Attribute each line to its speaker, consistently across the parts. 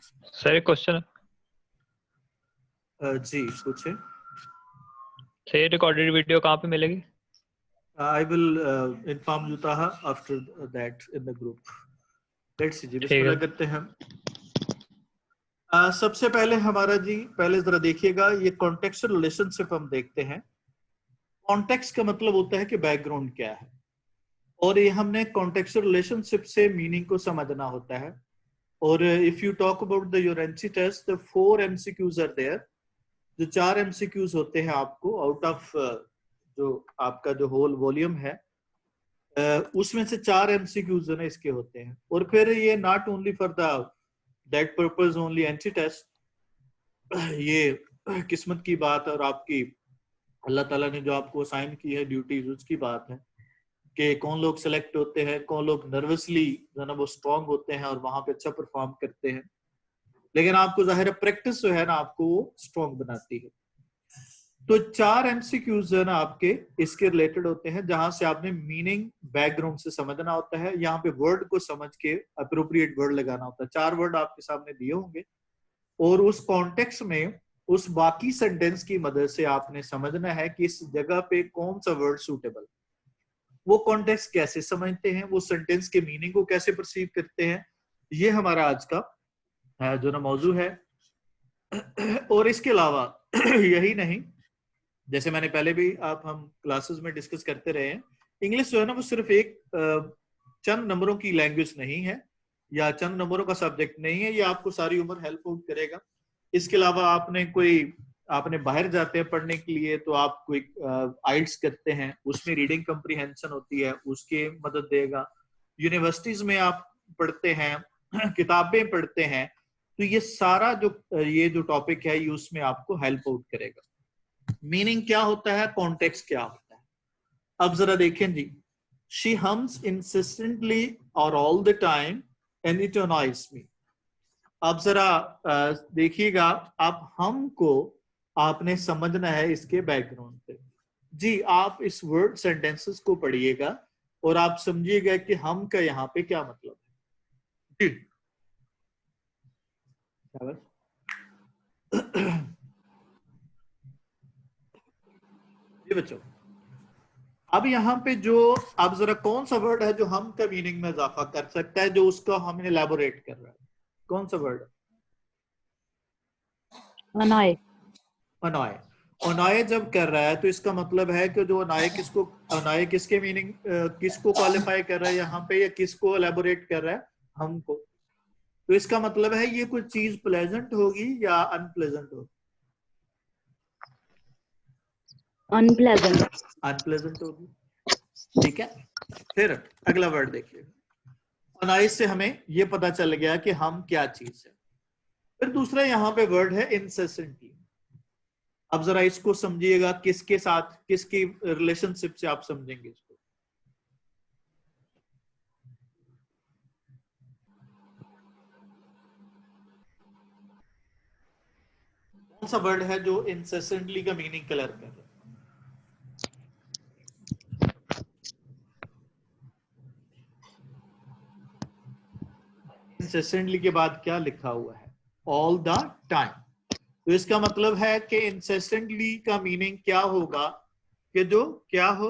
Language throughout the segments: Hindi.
Speaker 1: सर एक क्वेश्चन
Speaker 2: जी पूछे।
Speaker 1: सर रिकॉर्डेड वीडियो कहाँ पे मिलेगी?
Speaker 2: I will inform you Taha after that in the group. Let's see जी,
Speaker 1: ठीक
Speaker 2: बिस्मिल्लाह
Speaker 1: है।
Speaker 2: करते हैं। सबसे पहले हमारा जी, पहले जरा देखिएगा ये कॉन्टेक्सुअल रिलेशनशिप हम देखते हैं। कॉन्टेक्स्ट का मतलब होता है कि बैकग्राउंड क्या है, और ये हमने कॉन्टेक्सुअल रिलेशनशिप से मीनिंग को समझना होता है। और if you talk about the your NC test, the 4 MCQs are there. जो 4 MCQs होते हैं आपको आउट ऑफ जो आपका जो होल वॉल्यूम है, उसमें से 4 MCQs ना इसके होते हैं। और फिर ये not only for the that purpose only entry test, ये किस्मत की बात और आपकी अल्लाह ताला ने जो आपको असाइन की है ड्यूटीज, उसकी बात है कि कौन लोग सेलेक्ट होते हैं, कौन लोग नर्वसली जो ना वो स्ट्रांग होते हैं और वहां पे अच्छा परफॉर्म करते हैं। लेकिन आपको जाहिर प्रैक्टिस जो है ना आपको वो स्ट्रांग बनाती है। तो 4 MCQs है ना आपके इसके रिलेटेड होते हैं, जहां से आपने मीनिंग बैकग्राउंड से समझना होता है। यहाँ पे वर्ड को समझ के अप्रोप्रिएट वर्ड लगाना होता है। 4 वर्ड आपके सामने दिए होंगे और उस कॉन्टेक्स्ट में उस बाकी सेंटेंस की मदद से आपने समझना है कि इस जगह पे कौन सा वर्ड सूटेबल। वो कॉन्टेक्स्ट कैसे समझते हैं, वो सेंटेंस के मीनिंग को कैसे परसीव करते हैं, ये हमारा आज का जो ना मौजू है। और इसके अलावा यही नहीं, जैसे मैंने पहले भी हम क्लासेस में डिस्कस करते रहे हैं, इंग्लिश जो है ना वो सिर्फ एक चंद नंबरों की लैंग्वेज नहीं है या चंद नंबरों का सब्जेक्ट नहीं है। ये आपको सारी उम्र हेल्प आउट करेगा। इसके अलावा आपने बाहर जाते हैं पढ़ने के लिए, तो आप कोई आइल्स करते हैं, उसमें रीडिंग कम्प्रीहेंशन होती है, उसके मदद देगा। यूनिवर्सिटीज में आप पढ़ते हैं, किताबें पढ़ते हैं, तो ये सारा जो टॉपिक है ये उसमें आपको हेल्प आउट करेगा। मीनिंग क्या होता है, कॉन्टेक्स्ट क्या होता है, अब जरा देखें जी। शी हम्स इंसिस्टेंटली और all the time and it annoys me. अब जरा देखिएगा, आप हम को आपने समझना है इसके बैकग्राउंड पे। जी आप इस वर्ड सेंटेंसेस को पढ़िएगा और आप समझिएगा कि हम का यहाँ पे क्या मतलब है। जी बच्चों, अब यहाँ पे जो अब जरा कौन सा वर्ड है जो हम का मीनिंग में इजाफा कर सकता है, जो उसका हमने एलैबोरेट कर रहा है, कौन सा वर्ड?
Speaker 3: अनॉय।
Speaker 2: अनॉय। अनॉय जब कर रहा है तो इसका मतलब है कि जो अनॉय किसके मीनिंग किसको क्वालिफाई कर रहा है यहाँ पे, या किसको एलैबोरेट कर रहा है, हमको। तो इसका मतलब है ये कोई चीज प्लेजेंट होगी या अनप्लेजेंट होगी?
Speaker 3: अनप्लेजेंट।
Speaker 2: अनप्लेजेंट होगी, ठीक है। फिर अगला वर्ड देखिए। अनाइस से हमें ये पता चल गया कि हम क्या चीज है। फिर दूसरा यहाँ पे वर्ड है इंसेसेंटली। अब जरा इसको समझिएगा, किसके साथ, किसकी रिलेशनशिप से आप समझेंगे इसको। कौन सा वर्ड है जो इंसेसेंटली का मीनिंग क्लियर कर रहा है? इंसेसेंटली के बाद क्या लिखा हुआ है? All the time. तो इसका मतलब है कि इंसेसेंटली का मीनिंग क्या होगा कि जो क्या हो,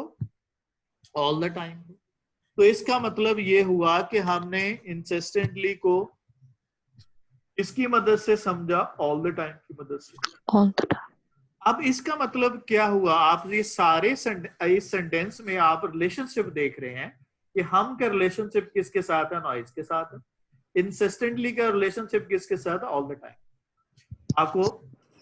Speaker 2: ऑल द टाइम हो। तो इसका मतलब ये हुआ कि हमने इंसेसेंटली को इसकी मदद से समझा, ऑल द टाइम की मदद से।
Speaker 3: All the time.
Speaker 2: अब इसका मतलब क्या हुआ, आप ये सारे इस सेंटेंस में आप रिलेशनशिप देख रहे हैं कि हम का रिलेशनशिप किसके साथ है, नॉइज के साथ है। इंसिस्टेंटली का रिलेशनशिप किसके साथ है, ऑल द टाइम। आपको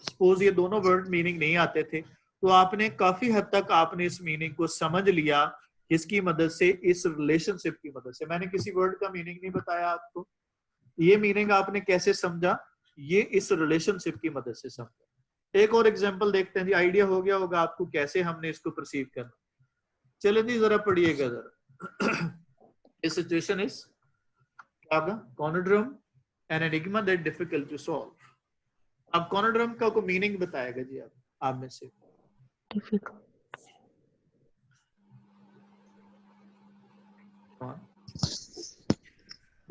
Speaker 2: सपोज ये दोनों वर्ड मीनिंग नहीं आते थे, तो आपने काफी हद तक आपने इस मीनिंग को समझ लिया, किसकी मदद से, इस रिलेशनशिप की मदद से। मैंने किसी वर्ड का मीनिंग नहीं बताया आपको, ये मीनिंग आपने कैसे समझा, ये इस रिलेशनशिप की मदद से समझा। एक और एग्जांपल देखते हैं जी, आइडिया हो गया होगा आपको कैसे हमने इसको परसीव करना। चलिए जी जरा पढ़िएगा जरा। इस सिचुएशन इज क्या होगा, conundrum an enigma that difficult to solve. अब कॉनोड्रम का को मीनिंग बताएगा जी आप में से।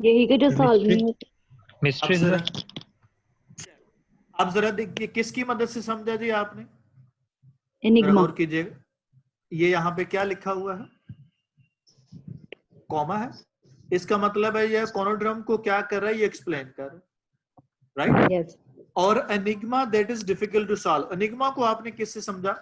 Speaker 3: यही के जो सॉल्व नहीं होते।
Speaker 1: मिस्ट्री
Speaker 2: अब जरा आप जरा देखिए किसकी मदद से समझा जी आपने,
Speaker 3: एनिग्मा।
Speaker 2: और कीजिएगा। ये यहाँ पे क्या लिखा हुआ है, कॉमा है, इसका मतलब है ये कोनोड्रम को क्या कर रहा है, ये एक्सप्लेन कर रहा है, राइट।
Speaker 3: यस।
Speaker 2: और enigma that is difficult to solve, enigma को आपने किससे समझा,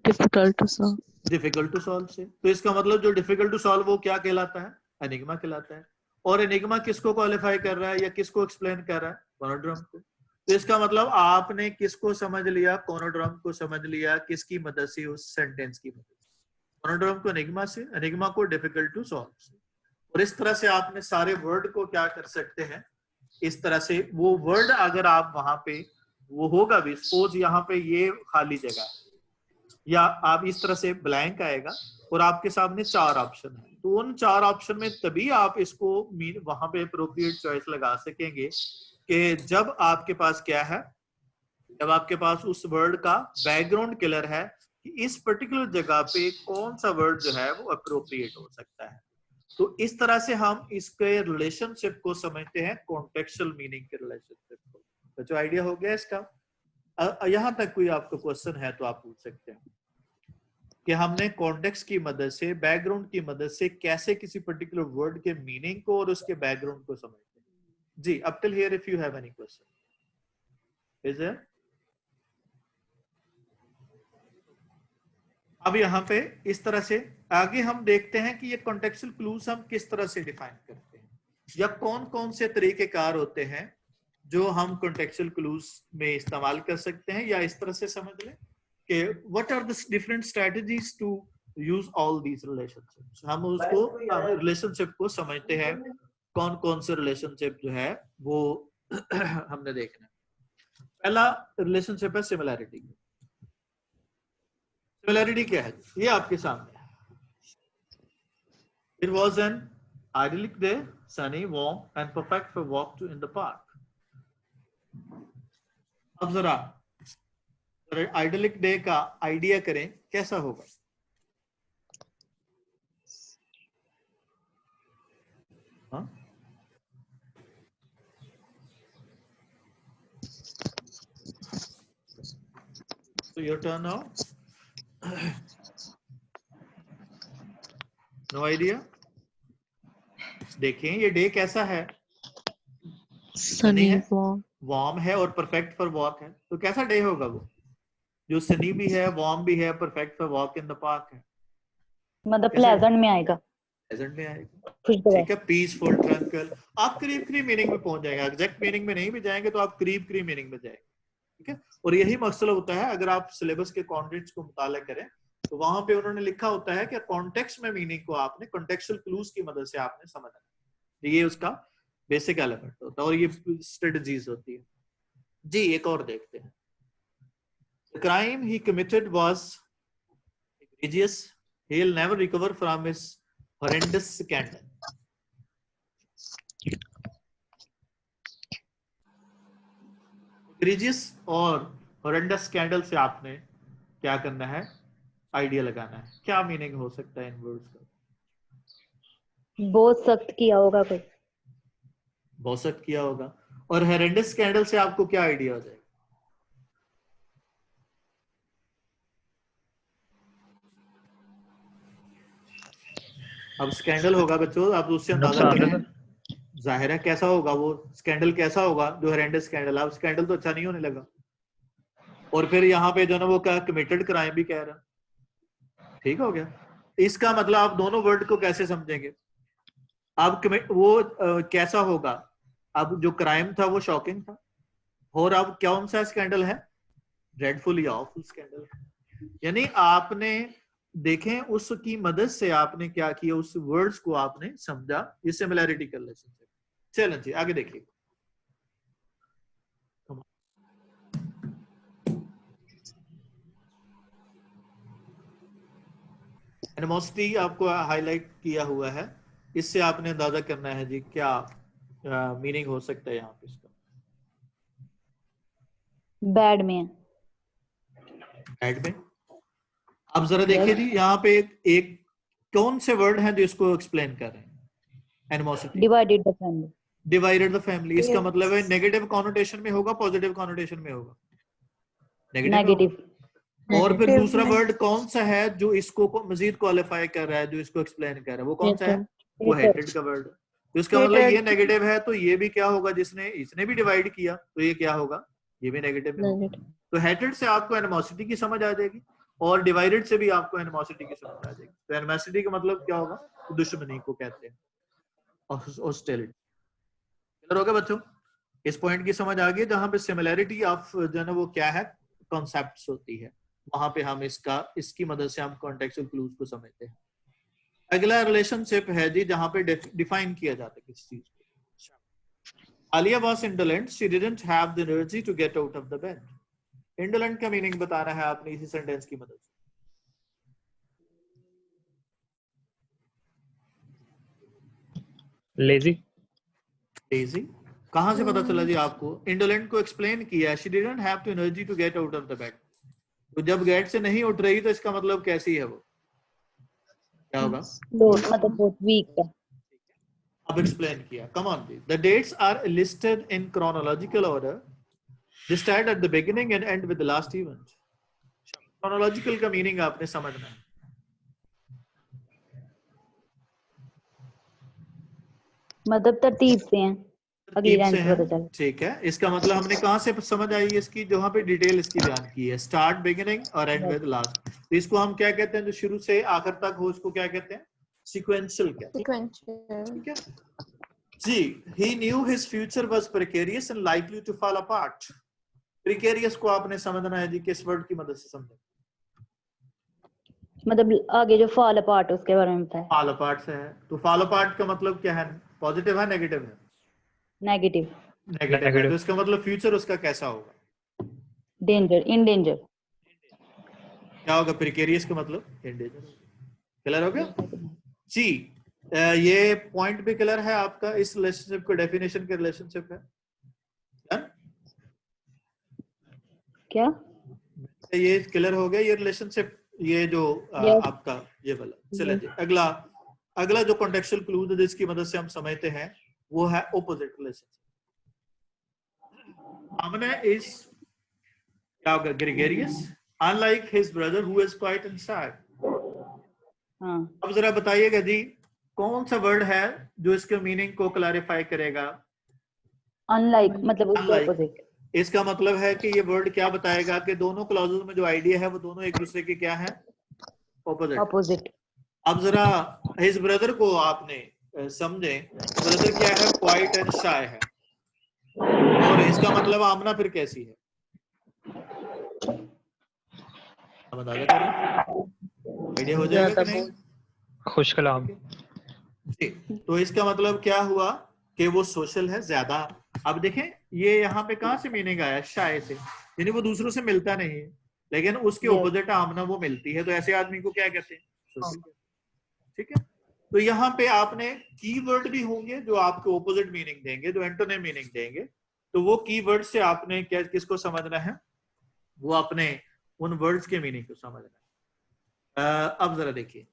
Speaker 4: difficult to solve.
Speaker 2: Difficult to solve से। तो इसका मतलब जो डिफिकल्ट टू सॉल्व वो क्या कहलाता है, एनिग्मा कहलाता है। और एनिग्मा किसको क्वालिफाई कर रहा है या किसको एक्सप्लेन कर रहा है, कोनोड्रम को। तो इसका मतलब आपने किसको समझ लिया, कोनोड्रम को समझ लिया, किसकी मदद से, उस सेंटेंस की मदद से, कोनोड्रम को एनिग्मा से, एनिग्मा को डिफिकल्ट टू सॉल्व से। और इस तरह से आपने सारे वर्ड को क्या कर सकते हैं, इस तरह से वो वर्ड अगर आप वहां पे वो होगा भी, सपोज यहाँ पे ये खाली जगह है या आप इस तरह से ब्लैंक आएगा और आपके सामने 4 ऑप्शन है, तो उन 4 ऑप्शन में तभी आप इसको वहां पे अप्रोप्रिएट चॉइस लगा सकेंगे कि जब आपके पास क्या है, जब आपके पास उस वर्ड का बैकग्राउंड क्लियर है कि इस पर्टिकुलर जगह पे कौन सा वर्ड जो है वो अप्रोप्रिएट हो सकता है। तो इस तरह से हम इसके रिलेशनशिप को समझते हैं, कॉन्टेक्चुअल मीनिंग के रिलेशनशिप को। तो जो आइडिया हो गया इसका, यहां तक कोई आपको क्वेश्चन है तो आप पूछ सकते हैं कि हमने कॉन्टेक्स्ट की मदद से, बैकग्राउंड की मदद से कैसे किसी पर्टिकुलर वर्ड के मीनिंग को और उसके बैकग्राउंड को समझते हैं। जी, up till here if you have any question is there. अब यहाँ पे इस तरह से आगे हम देखते हैं कि ये कॉन्टेक्चुअल क्लूज हम किस तरह से डिफाइन करते हैं, या कौन कौन से तरीकेकार होते हैं जो हम कॉन्टेक्चुअल क्लूज में इस्तेमाल कर सकते हैं। या इस तरह से समझ लें कि what are the different strategies to use all these relationships. हम उसको रिलेशनशिप को समझते हैं, कौन कौन से रिलेशनशिप जो है वो हमने देखना है। पहला रिलेशनशिप है सिमिलैरिटी। सिमिलैरिटी क्या है, ये आपके सामने है। It was an idyllic day, sunny, warm and perfect for walk to in the park. अब जरा आइडलिक डे का आइडिया करें कैसा होगा। हाँ? So your turn now. No idea. देखें ये डे कैसा है,
Speaker 4: सनी
Speaker 2: है,
Speaker 4: वार्म।
Speaker 2: वार्म है और परफेक्ट फॉर वॉक है। तो कैसा डे होगा वो, जो सनी भी है, वार्म भी है, perfect for walk in the park है।
Speaker 3: मतलब प्लेजेंट में आएगा,
Speaker 2: प्लेजेंट में आएगा,
Speaker 3: खुशगवार।
Speaker 2: ठीक है, पीसफुल, ट्रंकल। आप करीब करीब मीनिंग में पहुंच जाएंगे, एग्जैक्ट मीनिंग में नहीं भी जाएंगे तो आप करीब करीब मीनिंग में जाएंगे, ठीक है। और यही मकसद होता है, अगर आप सिलेबस के कॉन्टेक्स्ट को मुताला करें तो वहां पे उन्होंने लिखा होता है कि कॉन्टेक्स्ट में मीनिंग को आपने कॉन्टेक्चुअल क्लूज की मदद से आपने समझना है। ये उसका बेसिक एलिमेंट होता है और ये स्ट्रेटजीज होती है। जी एक और देखते हैं। The crime he committed was egregious. He'll never recover from his horrendous scandal. Egregious और horrendous scandal से आपने क्या करना है, आइडिया लगाना है। क्या मीनिंग हो सकता है इन वर्ड्स का?
Speaker 3: बहुत सख्त किया होगा कोई,
Speaker 2: बहुत सख्त किया होगा। और horrendous scandal से आपको क्या आइडिया हो जाएगा? अब स्कैंडल होगा बच्चों, आप उससे अंदाजा करें जाहिर है कैसा होगा वो स्कैंडल, कैसा होगा जो हॉरेंडस स्कैंडल। अब स्कैंडल तो अच्छा नहीं होने लगा। और फिर यहाँ पे जो ना वो क्या कमिटेड क्राइम भी कह रहा, ठीक हो गया। इसका मतलब आप दोनों वर्ड को कैसे समझेंगे। अब वो कैसा होगा, अब जो क्राइम था वो शॉकिंग था, और अब कौन सा स्कैंडल है, ड्रेडफुल या ऑफुल स्कैंडल। यानी आपने देखें उसकी मदद से आपने क्या किया, उस वर्ड्स को आपने समझा, ये सिमिलैरिटी का रिलेशनशिप। चलें जी आगे देखिए। एनिमोसिटी आपको हाईलाइट किया हुआ है, इससे आपने अंदाजा करना है जी क्या मीनिंग हो सकता है यहाँ पे इसका। बैड में अब जरा देखिए जी, यहाँ पे एक कौन से वर्ड हैं जो इसको एक्सप्लेन कर रहे हैं। Animosity,
Speaker 3: divided the family,
Speaker 2: divided the family, इसका मतलब है नेगेटिव कॉनोटेशन में होगा, पॉजिटिव कॉनोटेशन में होगा, नेगेटिव।
Speaker 3: नेगेटिव।
Speaker 2: और फिर दूसरा वर्ड कौन सा है जो इसको मजीद क्वालिफाई कर रहा है, जो इसको एक्सप्लेन कर रहा है, वो कौन सा है? वो हेटेड का वर्ड। तो इसका मतलब ये नेगेटिव है, तो ये भी क्या होगा, जिसने इसने भी डिवाइड किया तो ये क्या होगा, ये भी नेगेटिव में होगा। तो हेटेड से आपको एनिमोसिटी की समझ आ जाएगी और डिवाइडेड से भी आपको एनिमोसिटी की समझ आ जाएगी। तो एनिमोसिटी का मतलब क्या होगा, दुश्मनी को कहते हैं, हॉस्टिलिटी। क्लियर हो गया बच्चों? इस पॉइंट की समझ आ गई, जहां पे सिमिलैरिटी ऑफ जो है ना वो क्या है, कॉन्सेप्ट्स होती है, वहां पे हम इसकी मदद से हम कॉन्टेक्चुअल क्लूज को समझते हैं। अगला रिलेशनशिप है जी, जहां पे डिफाइन किया जाता है किसी चीज को। Aliya was indolent, she didn't have the energy to get out of the bed. Indolent का मीनिंग बताना है आपने इसी सेंटेंस की मदद से।
Speaker 1: लेजी।
Speaker 2: लेजी कहां से पता चला जी आपको? इंडोलेंट को एक्सप्लेन किया, she didn't have the energy to get out of the bed. तो जब बेड से नहीं उठ रही तो इसका मतलब कैसी है, वो क्या होगा?
Speaker 3: मतलब बहुत वीक है।
Speaker 2: अब एक्सप्लेन किया, come on please. The dates are listed in chronological order, they start at the beginning and end with the last event. Chronological का मीनिंग आपने समझना है।
Speaker 3: मतलब तरतीब से हैं, अगली
Speaker 2: तरतीब
Speaker 3: लाइन
Speaker 2: से
Speaker 3: से
Speaker 2: है,
Speaker 3: पता चला।
Speaker 2: ठीक है। इसका मतलब हमने कहां से समझ आई इसकी, जहां पे डिटेल इसकी बयान की है, स्टार्ट, बिगिनिंग और एंड विद लास्ट। तो इसको हम क्या कहते हैं, जो शुरू से आखिर तक हो उसको क्या कहते हैं, सीक्वेंशियल कहते हैं। ठीक है जी। he knew his future was precarious and likely to fall apart। precarious को आपने समझना है जी, किस वर्ड की मदद से समझें?
Speaker 3: मतलब आगे जो फॉल अपार्ट उसके बारे में बताया।
Speaker 2: fall apart से है, तो fall apart का मतलब क्या है, पॉजिटिव है नेगेटिव है?
Speaker 3: नेगेटिव।
Speaker 2: नेगेटिव है, तो इसका मतलब फ्यूचर उसका कैसा होगा?
Speaker 3: Danger, in danger.
Speaker 2: क्या होगा प्रिकेरियस का मतलब? In danger. क्लियर हो गया जी? ये पॉइंट भी क्लियर है आपका, इस रिलेशनशिप को डेफिनेशन के रिलेशनशिप है
Speaker 3: क्या?
Speaker 2: ये क्लियर हो गया, ये रिलेशनशिप, ये जो आपका ये वाला। चले जी अगला। अगला जो कॉन्टेक्चुअल क्लूज है जिसकी मदद से हम समझते हैं वो है ऑपोजिट रिलेशनशिप। हमने इस क्या होगा, gregarious, unlike his brother who is quiet and shy.
Speaker 3: हाँ।
Speaker 2: अब जरा बताइएगा जी, कौन सा वर्ड है जो इसके मीनिंग को क्लैरिफाई करेगा?
Speaker 3: अनलाइक मतलब उसके
Speaker 2: अनलाइक।
Speaker 3: ऑपोजिट।
Speaker 2: इसका मतलब है कि ये वर्ड क्या बताएगा कि दोनों क्लॉजेस में जो आइडिया है वो दोनों एक दूसरे के क्या है, ऑपोजिट।
Speaker 3: ऑपोजिट।
Speaker 2: अब जरा हिज ब्रदर को आपने समझे, ब्रदर क्या है, क्वाइट एंड शाय है, और इसका मतलब आमना फिर कैसी है, अब अंदाजा करें, आइडिया हो जाएगा कि नहीं?
Speaker 1: खुश कलाम।
Speaker 2: जी। तो इसका मतलब क्या हुआ कि वो सोशल है ज्यादा। अब देखें ये यहाँ पे कहां से मीनिंग आया, शाय से, यानी वो दूसरों से मिलता नहीं है, लेकिन उसके ऑपोजिट आमना वो मिलती है, तो ऐसे आदमी को क्या कहते हैं, सोशल। ठीक है। तो यहाँ पे आपने कीवर्ड भी होंगे जो आपको ऑपोजिट मीनिंग देंगे, जो एंटोनिम मीनिंग देंगे, तो वो कीवर्ड से आपने क्या किसको समझना है, वो अपने उन वर्ड्स के मीनिंग को समझना है। अब जरा देखिए,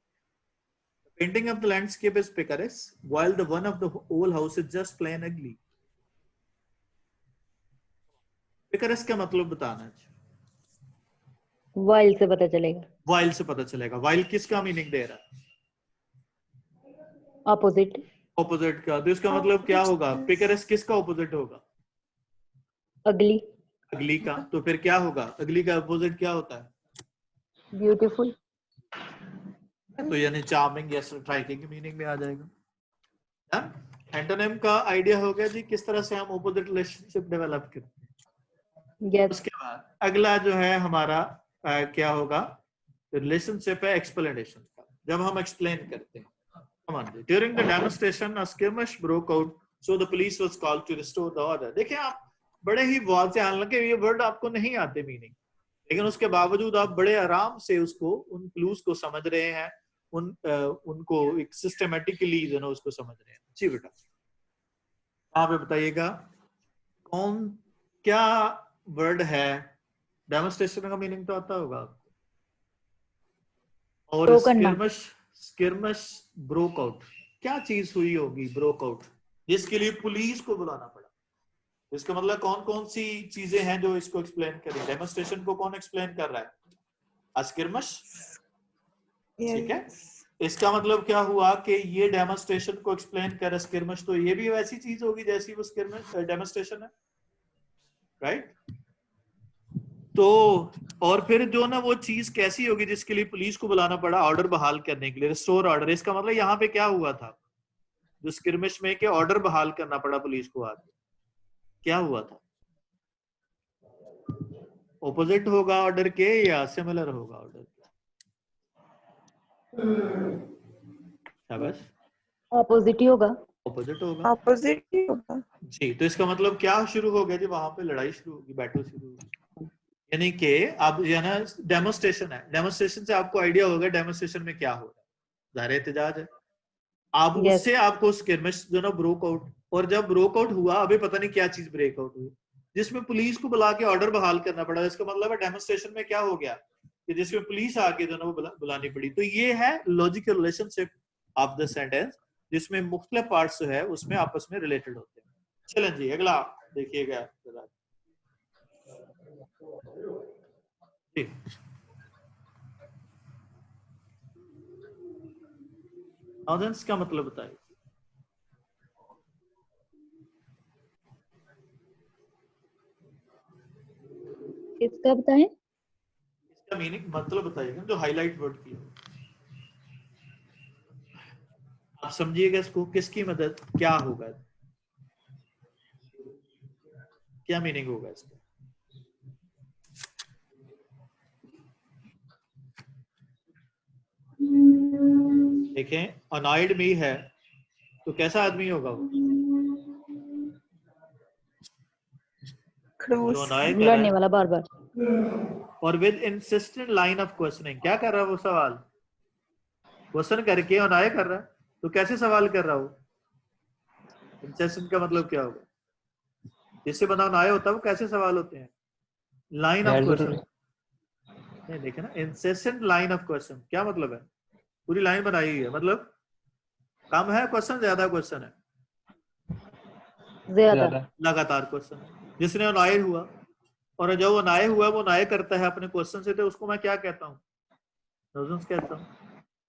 Speaker 2: painting of the landscape is picaresque, while the one of the whole house is just plain ugly। picaresque का मतलब बताना है।
Speaker 3: वाइल से पता चलेगा।
Speaker 2: while से पता चलेगा। while किसका मीनिंग दे रहा है,
Speaker 3: ऑपोजिट।
Speaker 2: ऑपोजिट का। तो इसका मतलब क्या होगा, picaresque किसका ऑपोजिट होगा,
Speaker 3: अगली।
Speaker 2: अगली का। तो फिर क्या होगा, अगली का ऑपोजिट क्या होता है,
Speaker 3: ब्यूटीफुल।
Speaker 2: तो यानी चार्मिंग या स्ट्राइकिंग की मीनिंग में आ जाएगा। एंटोनिम का आइडिया हो गया जी, किस तरह से हम ऑपोजिट रिलेशनशिप डेवलप करते हैं। उसके बाद अगला जो है हमारा क्या होगा, रिलेशनशिप है एक्सप्लेनेशन का, जब हम एक्सप्लेन करते हैं। During the demonstration a skirmish broke out, so the police was called to restore the order. देखिए आप बड़े ही वाज़ेह, हालांकि ये वर्ड आपको नहीं आते मीनिंग, लेकिन उसके बावजूद आप बड़े आराम से उसको, उन क्लूज को समझ रहे हैं, उनको एक सिस्टमेटिकली जो है उसको समझ रहे हैं। जी बेटा आप बताइएगा कौन क्या वर्ड है, डेमोन्स्ट्रेशन का मीनिंग तो आता होगा आपको, और स्किर्मिश, स्किर्मिश ब्रोक आउट, क्या चीज हुई होगी ब्रोक आउट, जिसके लिए पुलिस को बुलाना पड़ा। इसका मतलब कौन कौन सी चीजें हैं जो इसको एक्सप्लेन करें? डेमोन्स्ट्रेशन को कौन एक्सप्लेन कर रहा है? अस्किरमश, ठीक है। इसका मतलब क्या हुआ कि ये डेमोन्स्ट्रेशन को एक्सप्लेन कर स्किरमश, तो ये भी वैसी चीज होगी जैसी वो स्किरमश डेमोन्स्ट्रेशन है, राइट? तो और फिर जो ना वो चीज कैसी होगी जिसके लिए पुलिस को बुलाना पड़ा ऑर्डर बहाल करने के लिए, रिस्टोर ऑर्डर। इसका मतलब यहाँ पे क्या हुआ था जो स्किरमिश में के ऑर्डर बहाल करना पड़ा पुलिस को, आगे क्या हुआ था? ऑपोजिट होगा ऑर्डर के या सिमिलर होगा ऑर्डर के? शाबाश,
Speaker 3: ऑपोजिट ही होगा।
Speaker 2: ऑपोजिट होगा।
Speaker 5: ऑपोजिट ही होगा
Speaker 2: जी, तो इसका मतलब क्या शुरू हो गया जी? वहां पे लड़ाई शुरू होगी, बैटल शुरू होगी। यानी कि अब ये ना डेमोन्स्ट्रेशन है, डेमोन्स्ट्रेशन से आपको आइडिया होगा डेमोन्स्ट्रेशन में क्या हो रहा है, ज़ाहिर एहतजाज है। अब
Speaker 3: Yes.
Speaker 2: उससे आपको स्किरमिश जो ना ब्रोक आउट, और जब ब्रोक आउट हुआ अभी पता नहीं क्या चीज ब्रेक आउट हुई जिसमें पुलिस को बुला के ऑर्डर बहाल करना पड़ा। इसका मतलब है डेमोन्स्ट्रेशन में क्या हो गया कि जिसमें पुलिस आके जो ना वो बुलानी पड़ी। तो ये है logical relationship of the sentence, जिसमें मुख्तलिफ पार्ट्स जो है उसमें आपस में रिलेटेड होते हैं। चलें जी अगला देखिएगा जी। ऑडियंस का मतलब बताइए।
Speaker 3: किसका बताएं?
Speaker 2: इसका मीनिंग मतलब बताइएगा, जो हाईलाइट वर्ड किया आप समझिएगा इसको, किसकी मदद, क्या होगा, क्या मीनिंग होगा इसका? देखें अनॉयड में है तो कैसा आदमी होगा वो? जो annoy कर रहा
Speaker 3: लड़ने
Speaker 2: है।
Speaker 3: वाला बार बार।
Speaker 2: और with insistent line of questioning, क्या कर रहा है वो? सवाल, क्वेश्चन करके अनॉय कर रहा है। तो कैसे सवाल कर रहा हो? इंसिस्टेंट का मतलब क्या होगा? जिससे बंदा अनॉय होता है वो कैसे सवाल होते हैं? Line of question. नहीं देखे ना, इंसिस्टेंट लाइन ऑफ क्वेश्चन क्या मतलब है? पूरी लाइन बनाई हुई है, मतलब कम है क्वेश्चन, ज्यादा क्वेश्चन है?
Speaker 3: ज्यादा।
Speaker 2: लगातार क्वेश्चन है। जिसने अनाय हुआ, और जब वो अनाय हुआ वो अनाय करता है अपने क्वेश्चन से, तो उसको मैं क्या कहता हूँ? नोजेंस कहता हूँ।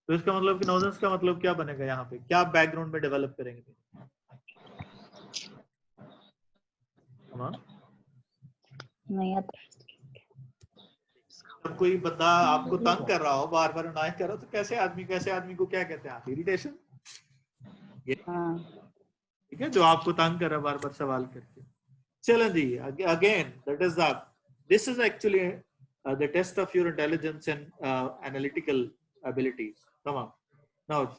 Speaker 2: तो इसका मतलब कि नोजेंस का मतलब क्या बनेगा? यहाँ पे क्या बैकग्राउंड में डेवलप करेंगे?
Speaker 3: नहीं आता।
Speaker 2: जब कोई बंदा आपको तंग कर रहा हो, बार बार अनाय कर रहा हो, तो कैसे आदमी को क्या कहते हैं? इरिटेशन,
Speaker 3: हाँ।
Speaker 2: ठीक है, जो आपको तंग कर रहा है बार बार सवाल करके। चलें जी, again that is the, this is actually the test of your intelligence and analytical abilities. Come on now.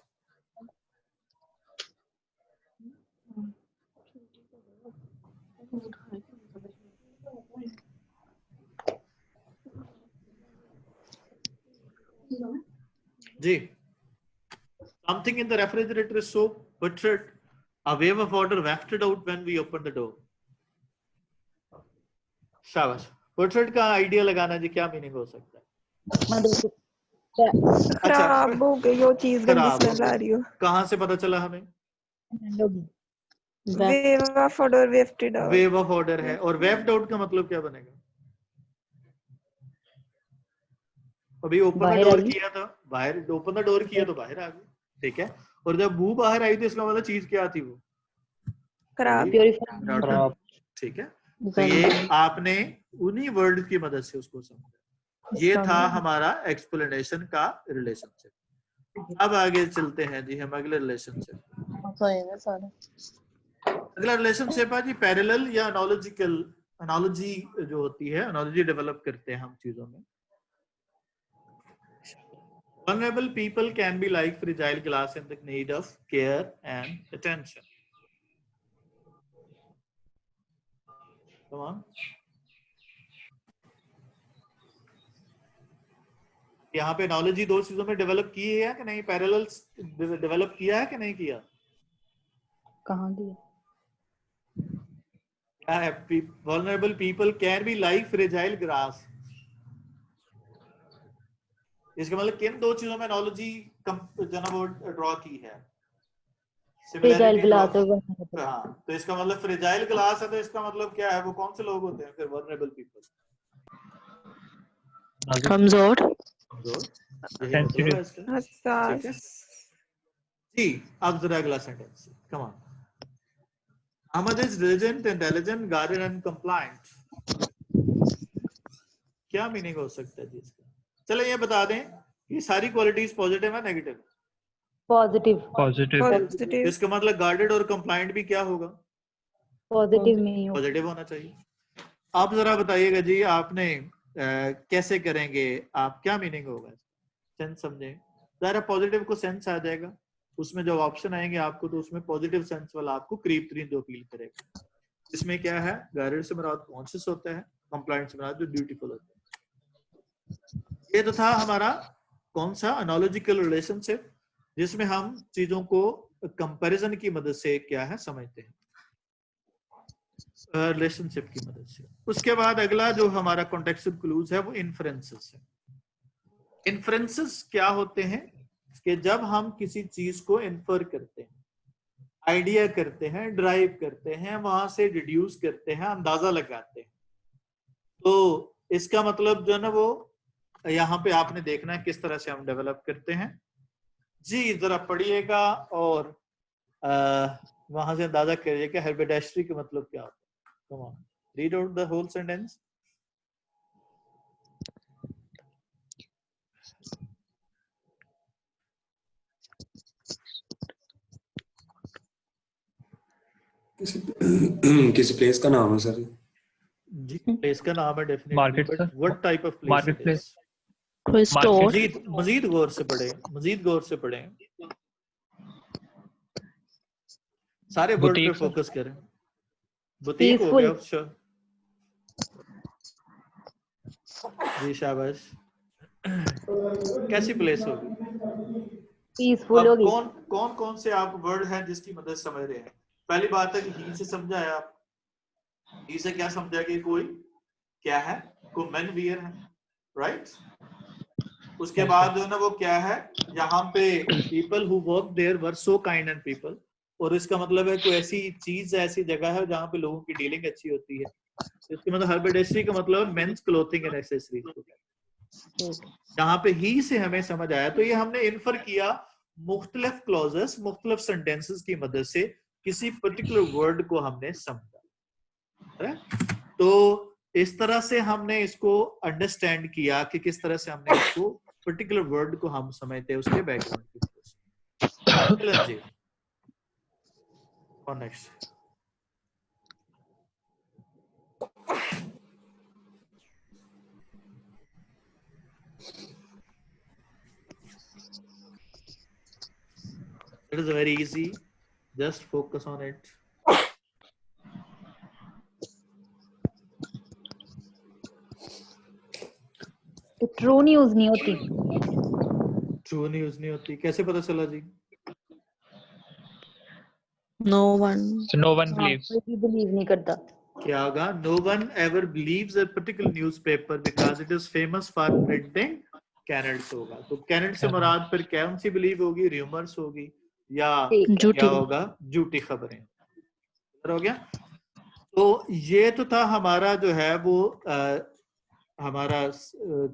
Speaker 2: जी, something in the refrigerator is so buttered, a wave of water wafted out when we open the door. शाबाश। buttered का आइडिया लगाना जी, क्या मीनिंग हो सकता है?
Speaker 3: मतलब
Speaker 5: खराब हो गई वो चीज, गंदी स्मेल आ रही हो।
Speaker 2: कहाँ से पता चला हमें?
Speaker 5: Wave of order, wafted out.
Speaker 2: Wave of order है, और वेफ्ड आउट का मतलब क्या बनेगा? अभी ओपन द डोर किया था, बाहर, ओपन द डोर किया तो बाहर आ गई, ठीक है। और जब मुंह बाहर आई तो इसका मतलब चीज क्या थी? वो
Speaker 3: खराब।
Speaker 2: ठीक है। तो ये आपने उन्हीं वर्ड की मदद से उसको समझा। ये था हमारा एक्सप्लेनेशन का रिलेशनशिप। अब आगे चलते हैं जी हम अगले रिलेशनशिप। अगला रिलेशनशिप है जी पैरेलल या एनालॉजिकल। एनालॉजी जो होती है, एनालॉजी डेवलप करते हैं हम चीजों में। Vulnerable people can be like fragile glass in the need of care and attention. Come on. यहाँ पे एनालॉजी दो चीजों में डेवलप की है कि नहीं? पैरेलल डेवलप किया है कि नहीं किया?
Speaker 3: कहाँ दिया?
Speaker 2: Vulnerable people can be like fragile glass. इसका मतलब किन दो चीजों में एनालॉजी जो ना वो ड्रॉ की है?
Speaker 3: फ्रेजाइल
Speaker 2: Similarity
Speaker 3: ग्लास
Speaker 2: drop- हाँ, तो इसका मतलब फ्रेजाइल ग्लास है, तो इसका मतलब क्या है, वो कौन से लोग होते हैं फिर? वल्नरेबल पीपल,
Speaker 4: कमजोर,
Speaker 2: यही मतलब है इसका। ठीक है
Speaker 5: हसास,
Speaker 2: जी। अब जरा अगला sentence, come on. Ahmad is diligent, intelligent, guarded and compliant. क्या मीनिंग हो सकता है जी इसका? चलो ये बता दें, ये सारी क्वालिटीज पॉजिटिव है नेगेटिव?
Speaker 3: पॉजिटिव
Speaker 1: पॉजिटिव
Speaker 5: पॉजिटिव,
Speaker 2: इसका मतलब गार्डेड और कंप्लाइंट भी क्या होगा?
Speaker 3: पॉजिटिव में ही हो।
Speaker 2: पॉजिटिव होना चाहिए। आप जरा बताइएगा जी, आपने कैसे करेंगे आप, क्या मीनिंग होगा? सेंस समझे, जरा पॉजिटिव को सेंस आ जाएगा, उसमें जब ऑप्शन आएंगे आपको, तो उसमें पॉजिटिव सेंस वाला आपको करीब तरीन जो फील करेगा। इसमें क्या है, गाइडेड से मुराद कॉन्शियस होता है, कंप्लायंट से मुराद जो ड्यूटीफुल होता है। ये तो था हमारा कौन सा एनालॉजिकल रिलेशनशिप, जिसमें हम चीजों को कंपैरिजन की मदद से क्या है समझते हैं, रिलेशनशिप की मदद से। उसके बाद अगला जो हमारा कॉन्टेक्सचुअल क्लूज है वो इन्फ्रेंसेस है। इन्फ्रेंसेस क्या होते हैं कि जब हम किसी चीज को इन्फर करते हैं, आइडिया करते हैं, ड्राइव करते हैं, वहां से डिड्यूस करते हैं, अंदाजा लगाते हैं, तो इसका मतलब जो है ना, वो यहाँ पे आपने देखना है किस तरह से हम डेवलप करते हैं। जी जरा पढ़िएगा और वहां से अंदाजा करिएगा हेर्बेडास्ट्री का मतलब क्या होता है। Come on, read out the whole sentence.
Speaker 6: किसी प्लेस का नाम है सर?
Speaker 2: जी प्लेस का नाम है definitely,
Speaker 1: market
Speaker 2: but
Speaker 1: sir,
Speaker 2: what type of place?
Speaker 1: Market place,
Speaker 4: कोई स्टोर,
Speaker 2: मजीद गौर से पढ़े, मजीद गौर से पढ़े, सारे वर्ड पे
Speaker 1: बुटीक सर,
Speaker 2: फोकस करें। बुटीक हो गया, अच्छा जी शाबाश। कैसी प्लेस होगी?
Speaker 3: पीसफुल
Speaker 2: अब
Speaker 3: होगी।
Speaker 2: कौन कौन से आप वर्ड हैं जिसकी मदद समझ रहे हैं? पहली बात है कि ही से समझा है आप, ही से क्या समझा कि कोई क्या है, कोई मैन वियर है, राइट? उसके बाद जो है ना वो क्या है, यहाँ पे people who work there were so kind and people, और इसका मतलब है कोई ऐसी चीज है, ऐसी जगह है जहाँ पे लोगों की डीलिंग अच्छी होती है। इसका मतलब हर्बेडेस्ट्री का मतलब मेंस क्लोथिंग एंड एक्सेसरीज को कहते हैं। यहाँ पे ही से हमें समझ आया, तो ये हमने इन्फर किया मुख्तलिफ क्लॉजेस, मुख्तलिफ सेंटेंसेस की मदद से किसी पर्टिकुलर वर्ड को हमने समझा। तो इस तरह से हमने इसको अंडरस्टैंड किया कि किस तरह से हमने इसको पर्टिकुलर वर्ड को हम समझते हैं उसके बैकग्राउंड की वजह से। और next it is very easy, just focus on it.
Speaker 3: True news नहीं होती।
Speaker 2: ट्रू न्यूज नहीं होती, कैसे पता चला जी?
Speaker 4: No one,
Speaker 1: no one believes,
Speaker 3: कोई भी बिलीव नहीं करता।
Speaker 2: क्या होगा? No one ever believes a particular newspaper because it is famous for printing candidates होगा। तो कैनेड से मुराद फिर कौन सी बिलीव होगी? र्यूमर्स होगी या
Speaker 4: झूठी,
Speaker 2: क्या होगा? झूठी खबरें। हो गया। तो ये तो था हमारा जो है वो हमारा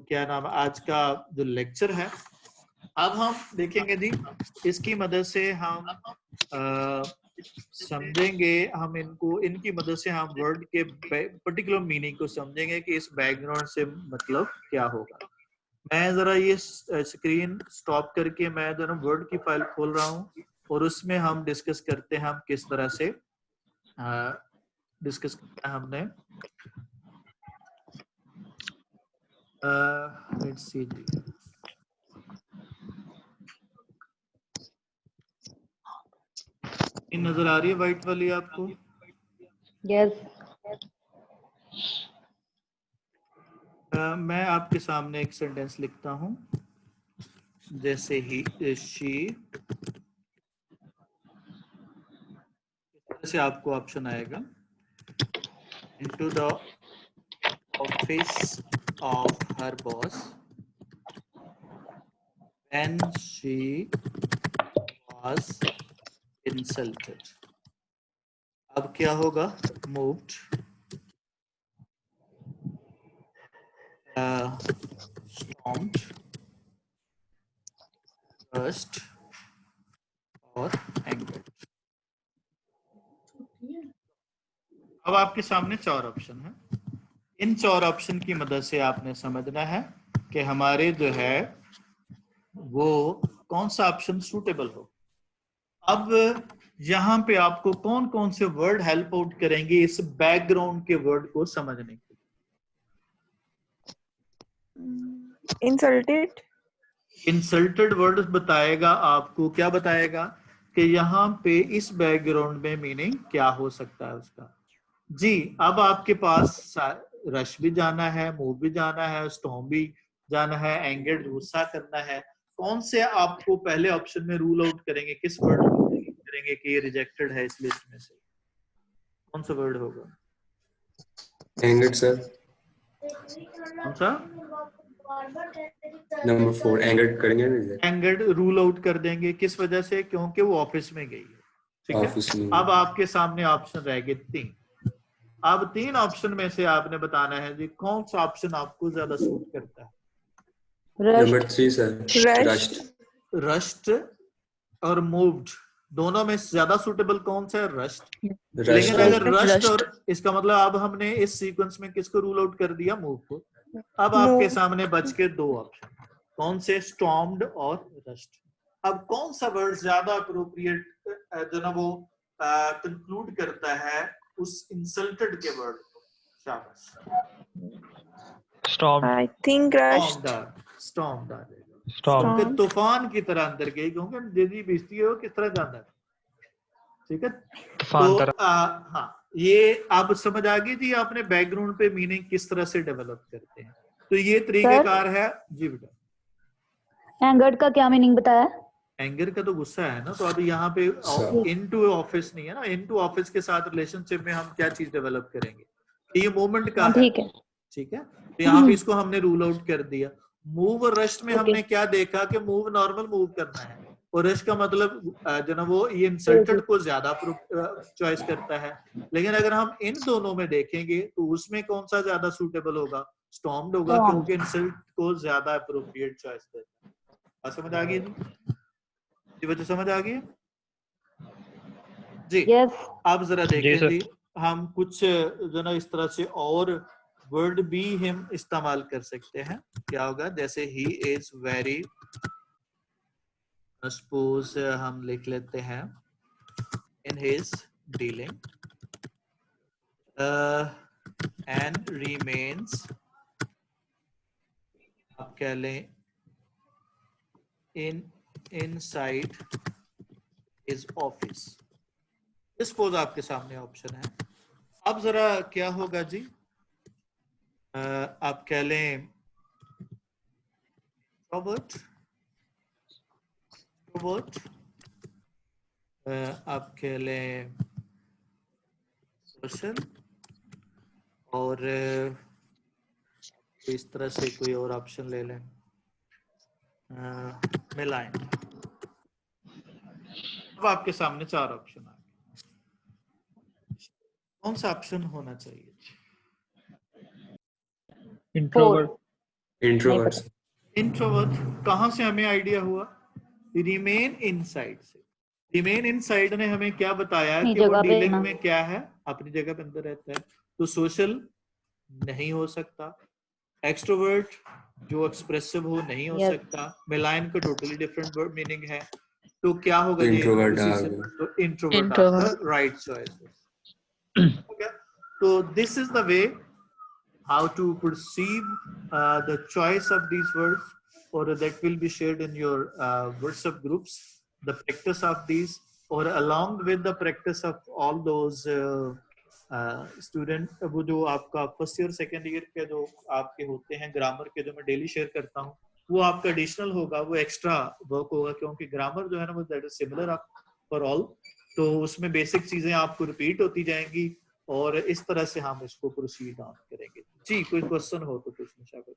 Speaker 2: क्या नाम आज का जो लेक्चर है। अब हम देखेंगे जी, इसकी मदद से हम समझेंगे, हम इनको इनकी मदद से हम वर्ड के पर्टिकुलर मीनिंग को समझेंगे कि इस बैकग्राउंड से मतलब क्या होगा। मैं जरा ये स्क्रीन स्टॉप करके मैं जो ना वर्ड की फाइल खोल रहा हूँ और उसमें हम डिस्कस करते हैं हम किस तरह से डिस्कस किया हमने। लेट्स सी जी, नजर आ रही है व्हाइट वाली आपको?
Speaker 3: यस।
Speaker 2: मैं आपके सामने एक सेंटेंस लिखता हूं, जैसे ही शी, से आपको ऑप्शन आएगा into the office of her boss when she was with insulted. अब क्या होगा? moved, stormed, rushed और angered. अब आपके सामने 4 ऑप्शन है। इन 4 ऑप्शन की मदद से आपने समझना है कि हमारे जो है वो कौन सा ऑप्शन सूटेबल हो। अब यहाँ पे आपको कौन कौन से वर्ड हेल्प आउट करेंगे इस बैकग्राउंड के वर्ड को समझने के लिए?
Speaker 5: इंसल्टेड।
Speaker 2: इंसल्टेड वर्ड बताएगा आपको, क्या बताएगा कि यहाँ पे इस बैकग्राउंड में मीनिंग क्या हो सकता है उसका। जी, अब आपके पास रश भी जाना है, मूव भी जाना है, स्टॉर्म भी जाना है, एंगर्ड गुस्सा करना है। कौन से आपको पहले ऑप्शन में रूल आउट करेंगे, किस वर्ड को करेंगे कि ये रिजेक्टेड है इस लिस्ट में से? कौन सा वर्ड होगा?
Speaker 6: Angered sir.
Speaker 2: कौन सा?
Speaker 6: नंबर 4 एंगर्ड करेंगे ना?
Speaker 2: एंगर्ड रूल आउट कर देंगे। किस वजह से? क्योंकि वो ऑफिस में गई है। ठीक है, अब आपके सामने ऑप्शन रह गए 3। अब 3 ऑप्शन में से आपने बताना है जी कौन सा ऑप्शन आपको ज्यादा सूट करता है।
Speaker 6: Number 3 sir, rushed.
Speaker 2: रश्ड और मूव्ड दोनों में ज्यादा सूटेबल कौन सा है? रश्ड। लेकिन अगर रश्ड और इसका मतलब अब हमने इस सीक्वेंस में किसको रूल आउट कर दिया? मूव को। अब आपके सामने बच के 2 ऑप्शन, कौन से? स्टॉर्म्ड और रश्ड। अब कौन सा वर्ड ज्यादा अप्रोप्रिएट जो ना वो कंक्लूड करता है उस इंसल्टेड के वर्ड को? शाबाश।
Speaker 1: Storm.
Speaker 5: I think rushed.
Speaker 2: Storm आ जाएगा। स्टॉर्म तूफान की तरह अंदर गई, क्योंकि जल्दी बेचती है वो किस तरह जाता है। ठीक है, तो हाँ, ये अब समझ आ गई थी आपने बैकग्राउंड पे मीनिंग किस तरह से डेवलप करते हैं। तो ये तरीकाकार है जी बेटा।
Speaker 3: एंगर्ड का क्या मीनिंग बताया?
Speaker 2: एंगर का तो गुस्सा है ना, तो अभी यहाँ पे इनटू ऑफिस नहीं है ना, इनटू ऑफिस के साथ रिलेशनशिप में हम क्या चीज डेवलप करेंगे? ये मोमेंट का है। ठीक है, तो यहाँ पे इसको हमने रूल आउट कर दिया। मूव और रश में हमने क्या देखा कि मूव नॉर्मल मूव करना है, और रश का मतलब जो ना वो ये इंसल्टेड को ज्यादा चॉइस करता है। लेकिन अगर हम इन दोनों में देखेंगे तो उसमें कौन सा ज्यादा सूटेबल होगा? स्टॉर्म्ड होगा, क्योंकि इंसल्ट को ज्यादा अप्रोप्रिएट चॉइस देता है। समझ आ गई जी? बच्चों समझ आ गई जी? अब जरा देखें जी, हम कुछ जो ना इस तरह से और वर्ड भी हम इस्तेमाल कर सकते हैं। क्या होगा? जैसे ही इज वेरी, सपोज हम लिख लेते हैं in his dealing and remains, आप कह लें in inside his office. Suppose आपके सामने ऑप्शन है। अब जरा क्या होगा जी, आप कह लें रॉबर्ट, आप कह लें सोशल, और इस तरह से कोई और ऑप्शन ले लें, मिलाइन। अब आपके सामने 4 ऑप्शन आ गए। कौन सा ऑप्शन होना चाहिए?
Speaker 6: इंट्रोवर्ट।
Speaker 2: कहां से हमें आइडिया हुआ? रिमेन इनसाइड से। रिमेन इनसाइड ने हमें क्या बताया कि वो डीलिंग में क्या है? अपनी जगह पे अंदर रहता है। तो सोशल नहीं हो सकता, एक्सट्रोवर्ट जो एक्सप्रेसिव हो नहीं हो सकता, मिलाइन का टोटली डिफरेंट वर्ड मीनिंग है। तो क्या होगा?
Speaker 6: इंट्रोवर्ट।
Speaker 2: तो इंट्रोवर्ट राइट चॉइस। तो this is the way how to perceive the choice of these words, or that will be shared in your WhatsApp groups, the practice of these, or along with the practice of all those student, वो जो आपका फर्स्ट ईयर सेकेंड ईयर के जो आपके होते हैं ग्रामर के, जो मैं डेली शेयर करता हूँ, वो आपका एडिशनल होगा, वो एक्स्ट्रा वर्क होगा, क्योंकि ग्रामर जो है ना वो that is similar for all. तो उसमें बेसिक चीजें आपको रिपीट होती जाएंगी, और इस तरह से हम इसको प्रोसीड ऑन करेंगे। जी, कोई क्वेश्चन हो तो पूछना चाहिए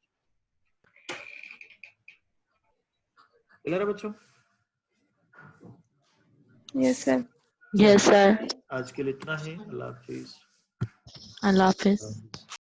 Speaker 2: बच्चों।
Speaker 5: Yes sir.
Speaker 4: Yes, sir.
Speaker 2: आज के लिए इतना ही। अल्लाह हाफिज।
Speaker 4: Allah Hafiz.